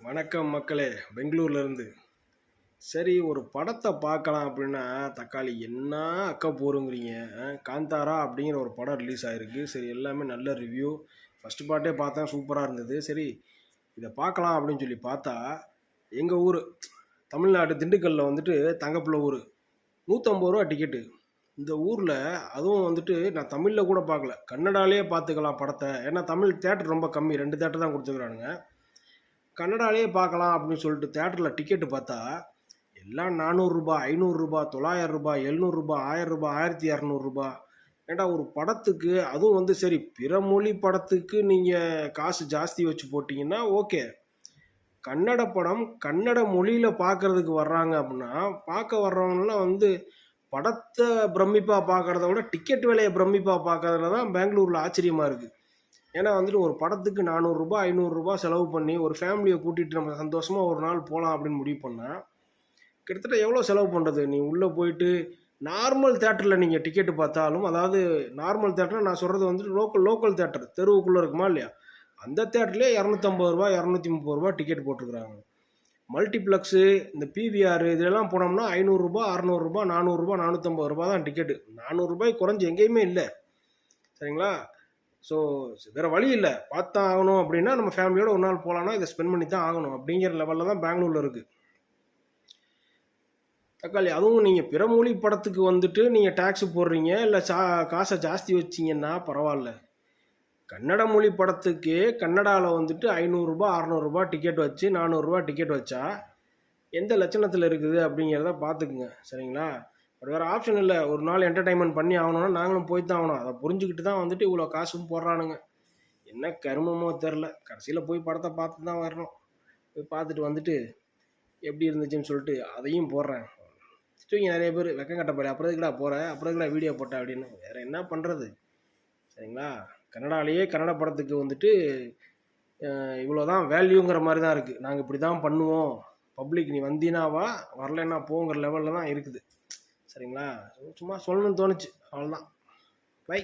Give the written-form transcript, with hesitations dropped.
வணக்கம் மக்களே, பெங்களூர்லேருந்து. சரி, ஒரு படத்தை பார்க்கலாம் அப்படின்னா தக்காளி என்ன அக்க போருங்கிறீங்க. காந்தாரா அப்படிங்கிற ஒரு படம் ரிலீஸ் ஆகிருக்கு. சரி, எல்லாமே நல்ல ரிவ்யூ. ஃபஸ்ட்டு பார்ட்டே பார்த்தேன், சூப்பராக இருந்தது. சரி, இதை பார்க்கலாம் அப்படின்னு சொல்லி பார்த்தா எங்கள் ஊர் தமிழ்நாடு திண்டுக்கல்லில் வந்துட்டு தங்கப்பிள்ளை ஊர் 150 ரூபா டிக்கெட்டு. இந்த ஊரில் அதுவும் வந்துட்டு நான் தமிழில் கூட பார்க்கல, கன்னடாலே பார்த்துக்கலாம் படத்தை. ஏன்னா தமிழ் தேட்டர் ரொம்ப கம்மி, 2 தேட்டர் தான் கொடுத்துக்கிறானுங்க. கன்னடாலே பார்க்கலாம் அப்படின்னு சொல்லிட்டு தேட்டரில் டிக்கெட்டு பார்த்தா எல்லாம் 400 ரூபா, 500 ரூபா, 900 ரூபா, 700 ரூபா, 1000 ரூபா, 1200 ரூபா. ஏன்டா ஒரு படத்துக்கு, அதுவும் வந்து சரி பிற மொழி படத்துக்கு நீங்கள் காசு ஜாஸ்தி வச்சு போட்டிங்கன்னா ஓகே. கன்னட படம் கன்னட மொழியில் பார்க்குறதுக்கு வர்றாங்க அப்படின்னா, பார்க்க வர்றவங்களாம் வந்து படத்தை பிரமிப்பாக பார்க்குறத விட டிக்கெட் விலையை பிரமிப்பாக பார்க்கறதுல தான் பெங்களூரில் ஆச்சரியமாக இருக்குது. ஏன்னா வந்துட்டு ஒரு படத்துக்கு 400 ரூபா, 500 ரூபா செலவு பண்ணி ஒரு ஃபேமிலியை கூட்டிகிட்டு நம்ம சந்தோஷமாக ஒரு நாள் போகலாம் அப்படின்னு முடிவு பண்ணால் கிட்டத்தட்ட எவ்வளோ செலவு பண்ணுறது? நீ உள்ளே போயிட்டு நார்மல் தேட்டரில் நீங்கள் டிக்கெட்டு பார்த்தாலும், அதாவது நார்மல் தேட்டர் நான் சொல்கிறது வந்துட்டு லோக்கல் தேட்டர் தெருவுக்குள்ளே இருக்குமா இல்லையா, அந்த தேட்டர்லேயே 250 ரூபா, 230 ரூபா டிக்கெட் போட்டிருக்கிறாங்க. மல்டிப்ளெக்ஸு, இந்த பிவிஆர் இதெல்லாம் போனோம்னா 500 ரூபா, 600 ரூபா, 400 ரூபா, 450 ரூபா தான் டிக்கெட்டு. 400 ரூபாய் குறைஞ்சி எங்கேயுமே இல்லை. சரிங்களா? ஸோ வேறு வழி இல்லை, பார்த்தான் ஆகணும் அப்படின்னா நம்ம ஃபேமிலியோடு ஒரு நாள் போகலான்னா இதை ஸ்பெண்ட் பண்ணி தான் ஆகணும் அப்படிங்கிற லெவலில் தான் பெங்களூரில் இருக்குது தக்காளி. அதுவும் நீங்கள் பிற மொழி படத்துக்கு வந்துட்டு நீங்கள் டேக்ஸு போடுறீங்க, இல்லை காசை ஜாஸ்தி வச்சிங்கன்னா பரவாயில்ல. கன்னட மொழி படத்துக்கு கன்னடாவில் வந்துட்டு 500 ரூபா, 600 ரூபா டிக்கெட் வச்சு 400 ரூபா டிக்கெட் வச்சா எந்த லட்சணத்தில் இருக்குது அப்படிங்கிறத பார்த்துக்குங்க. சரிங்களா? பட் வேறு ஆப்ஷன் இல்லை, ஒரு நாள் என்டர்டைன்மெண்ட் பண்ணி ஆகணும்னா நாங்களும் போய் தான் ஆகணும். அதை புரிஞ்சுக்கிட்டு தான் வந்துட்டு இவ்வளோ காசும் போடுறானுங்க. என்ன கருமமோ தெரில, கடைசியில் போய் படத்தை பார்த்து தான் வரணும். போய் பார்த்துட்டு வந்துட்டு எப்படி இருந்துச்சுன்னு சொல்லிட்டு அதையும் போடுறேன். திட்டுவீங்க நிறைய பேர், வெக்கம் கட்டப்படல, அப்புறம் எதுக்குடா போகிறேன், அப்புறம் எதுக்குடா வீடியோ போட்டேன் அப்படின்னு. வேறு என்ன பண்ணுறது? சரிங்களா? கன்னடாலேயே கன்னட படத்துக்கு வந்துட்டு இவ்வளோ தான் வேல்யூங்கிற மாதிரி தான் இருக்குது. நாங்கள் இப்படி தான் பண்ணுவோம், பப்ளிக் நீ வந்தீனாவா வரலைன்னா போங்கிற லெவலில் தான் இருக்குது. சரிங்களா? சும்மா சொல்லணும்னு தோணுச்சு, அவ்வளோதான். பை.